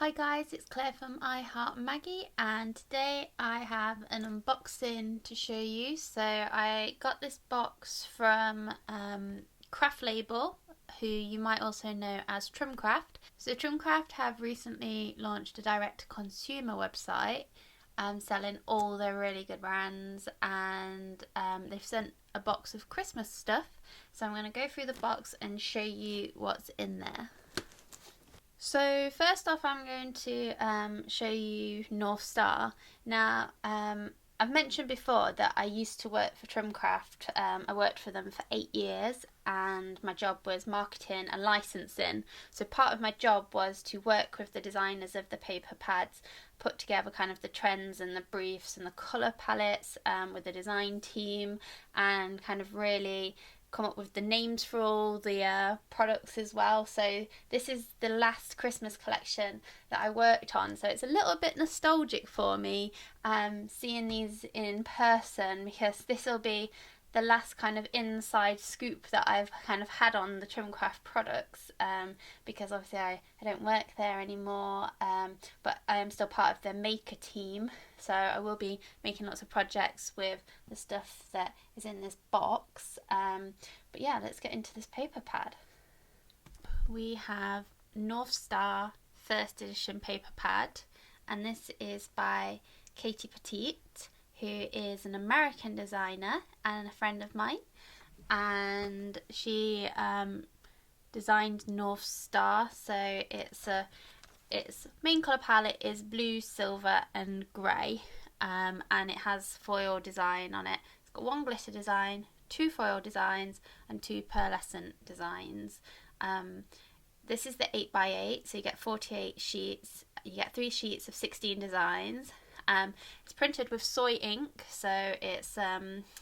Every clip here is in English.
Hi guys, it's Claire from I Heart Maggie, and today I have an unboxing to show you. So I got this box from Craft Label, who you might also know as Trimcraft. So Trimcraft have recently launched a direct-to-consumer website selling all their really good brands, and they've sent a box of Christmas stuff. So I'm going to go through the box and show you what's in there. So first off, I'm going to show you North Star. Now, I've mentioned before that I used to work for Trimcraft. I worked for them for 8 years, and my job was marketing and licensing. So part of my job was to work with the designers of the paper pads, put together kind of the trends and the briefs and the colour palettes with the design team, and kind of really come up with the names for all the products as well. So this is the last Christmas collection that I worked on, so it's a little bit nostalgic for me seeing these in person, because this will be the last kind of inside scoop that I've kind of had on the Trimcraft products, because obviously I don't work there anymore, but I am still part of the maker team, so I will be making lots of projects with the stuff that is in this box. But yeah, let's get into this paper pad. We have North Star first edition paper pad, and this is by Katie Petite, who is an American designer and a friend of mine, and she designed North Star. So its main colour palette is blue, silver and grey, and it has foil design on it. It's got one glitter design, two foil designs and two pearlescent designs. This is the 8x8, so you get 48 sheets. You get 3 sheets of 16 designs. It's printed with soy ink, so it's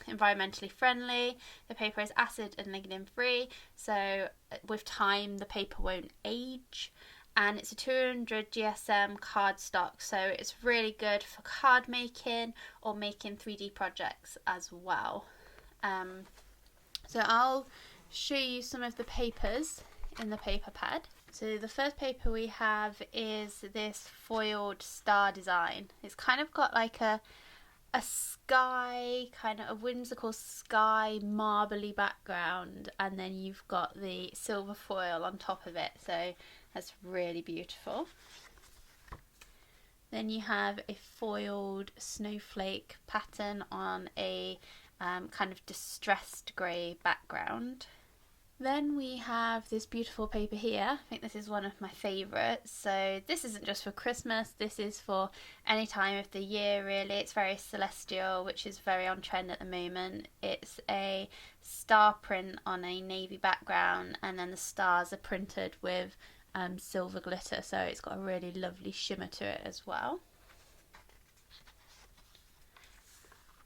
environmentally friendly. The paper is acid and lignin free, so with time the paper won't age. And it's a 200 GSM cardstock, so it's really good for card making or making 3D projects as well. So I'll show you some of the papers in the paper pad. So the first paper we have is this foiled star design. It's kind of got like a sky, kind of a whimsical sky marbly background, and then you've got the silver foil on top of it, so that's really beautiful. Then you have a foiled snowflake pattern on a kind of distressed grey background. Then we have this beautiful paper here. I think this is one of my favourites. So this isn't just for Christmas, this is for any time of the year really. It's very celestial, which is very on trend at the moment. It's a star print on a navy background, and then the stars are printed with silver glitter, so it's got a really lovely shimmer to it as well.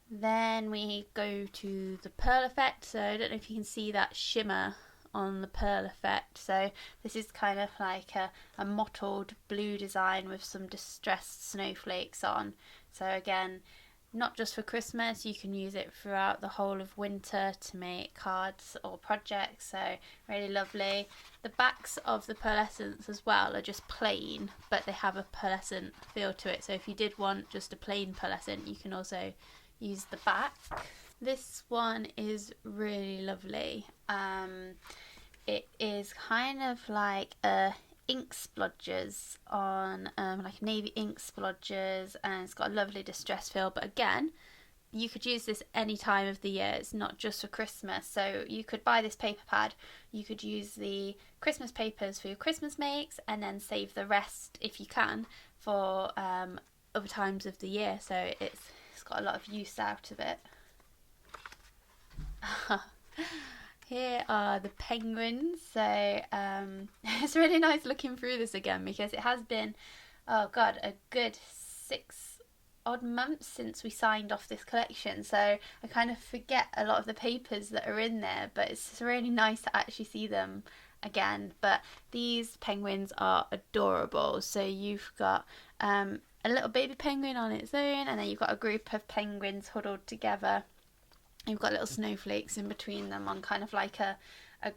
Then we go to the pearl effect. So I don't know if you can see that shimmer on the pearl effect. So this is kind of like a mottled blue design with some distressed snowflakes on. So again, not just for Christmas, you can use it throughout the whole of winter to make cards or projects, so really lovely. The backs of the pearlescents as well are just plain, but they have a pearlescent feel to it, so if you did want just a plain pearlescent, you can also use the back. This one is really lovely. It is kind of like a ink splodges on like navy ink splodges, and it's got a lovely distress feel, but again, you could use this any time of the year. It's not just for Christmas, so you could buy this paper pad, you could use the Christmas papers for your Christmas makes, and then save the rest if you can for other times of the year, so it's got a lot of use out of it. Here are the penguins. So it's really nice looking through this again, because it has been, oh god, a good 6 odd months since we signed off this collection, so I kind of forget a lot of the papers that are in there, but it's really nice to actually see them again. But these penguins are adorable. So you've got a little baby penguin on its own, and then you've got a group of penguins huddled together. You've got little snowflakes in between them on kind of like a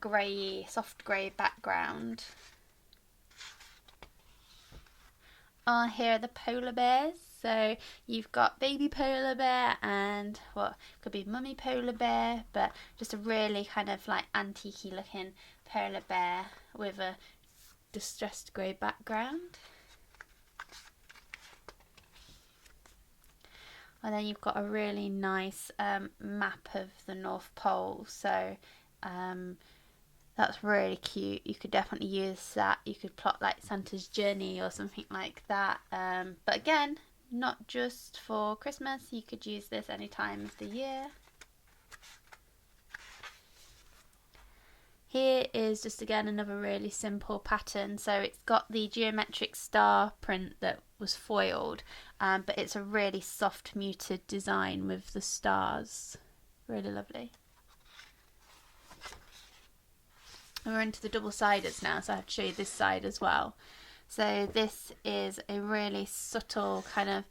grey, soft grey background. here are the polar bears. So you've got baby polar bear and what could be mummy polar bear, but just a really kind of like antique-y looking polar bear with a distressed grey background. And then you've got a really nice map of the North Pole. So that's really cute. You could definitely use that. You could plot like Santa's journey or something like that. But again, not just for Christmas. You could use this any time of the year. Here is just again another really simple pattern. So it's got the geometric star print that was foiled, but it's a really soft muted design with the stars. Really lovely. And we're into the double-sideds now, so I have to show you this side as well. So this is a really subtle kind of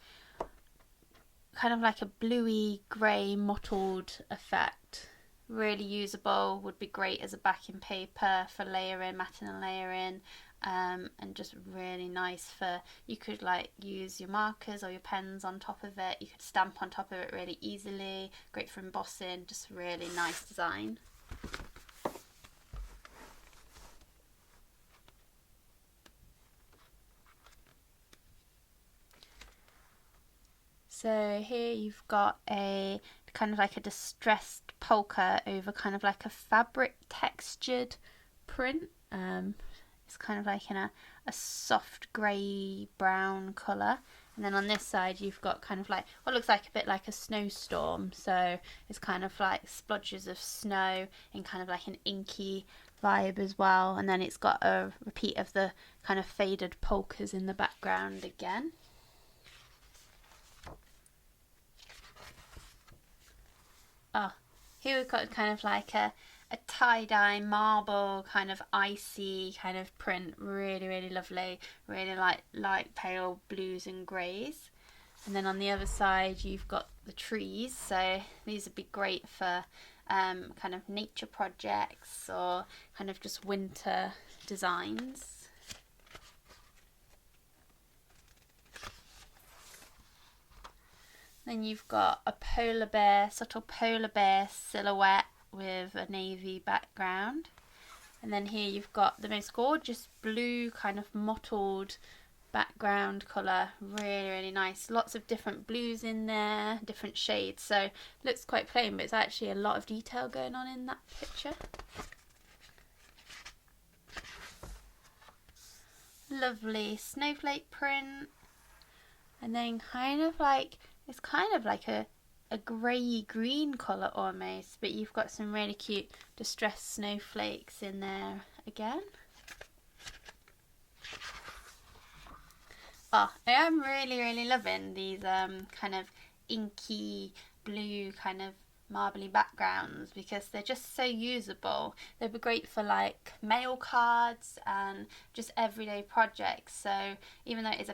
like a bluey grey mottled effect. Really usable, would be great as a backing paper for layering, matting and layering, and just really nice for, you could like use your markers or your pens on top of it, you could stamp on top of it really easily, great for embossing, just really nice design. So here you've got a kind of like a distressed polka over kind of like a fabric textured print. It's kind of like in a soft grey brown colour. And then on this side you've got kind of like what looks like a bit like a snowstorm. So it's kind of like splodges of snow in kind of like an inky vibe as well. And then it's got a repeat of the kind of faded polkas in the background again. Oh, here we've got kind of like a tie-dye marble kind of icy kind of print, really really lovely, really like light pale blues and greys. And then on the other side you've got the trees, so these would be great for kind of nature projects or kind of just winter designs. Then you've got a polar bear, subtle polar bear silhouette with a navy background. And then here you've got the most gorgeous blue kind of mottled background colour, really really nice. Lots of different blues in there, different shades, so it looks quite plain but it's actually a lot of detail going on in that picture. Lovely snowflake print, and then kind of like, it's kind of like a grey green colour almost, but you've got some really cute distressed snowflakes in there again. Oh, I am really really loving these kind of inky blue kind of marbly backgrounds because they're just so usable. They'd be great for like mail cards and just everyday projects. So even though it is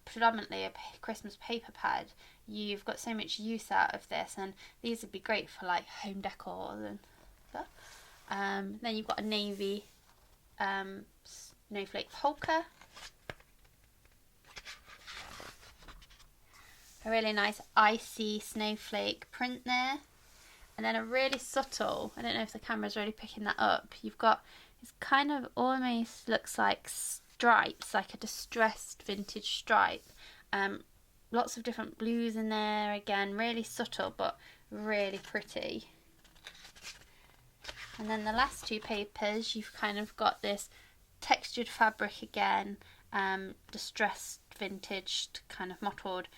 predominantly a Christmas paper pad, you've got so much use out of this, and these would be great for like home decor and stuff. Then you've got a navy snowflake polka, a really nice icy snowflake print there, and then a really subtle, I don't know if the camera's really picking that up, you've got, it's kind of almost looks like stripes, like a distressed vintage stripe. Lots of different blues in there, again really subtle but really pretty. And then the last two papers you've kind of got this textured fabric again, distressed vintage kind of mottled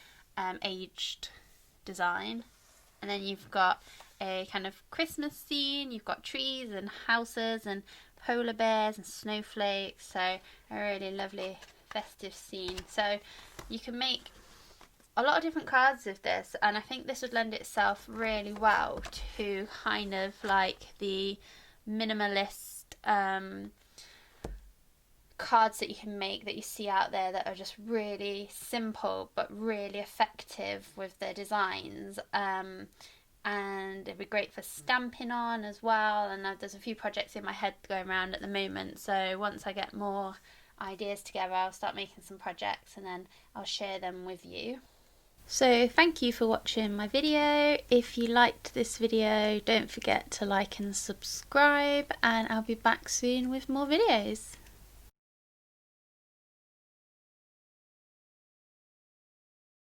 aged design. And then you've got a kind of Christmas scene, you've got trees and houses and polar bears and snowflakes, so a really lovely festive scene. So you can make a lot of different cards of this, and I think this would lend itself really well to kind of like the minimalist cards that you can make that you see out there that are just really simple but really effective with their designs, and it'd be great for stamping on as well. And there's a few projects in my head going around at the moment, so once I get more ideas together. I'll start making some projects and then I'll share them with you. So thank you for watching my video. If you liked this video, don't forget to like and subscribe, and I'll be back soon with more videos.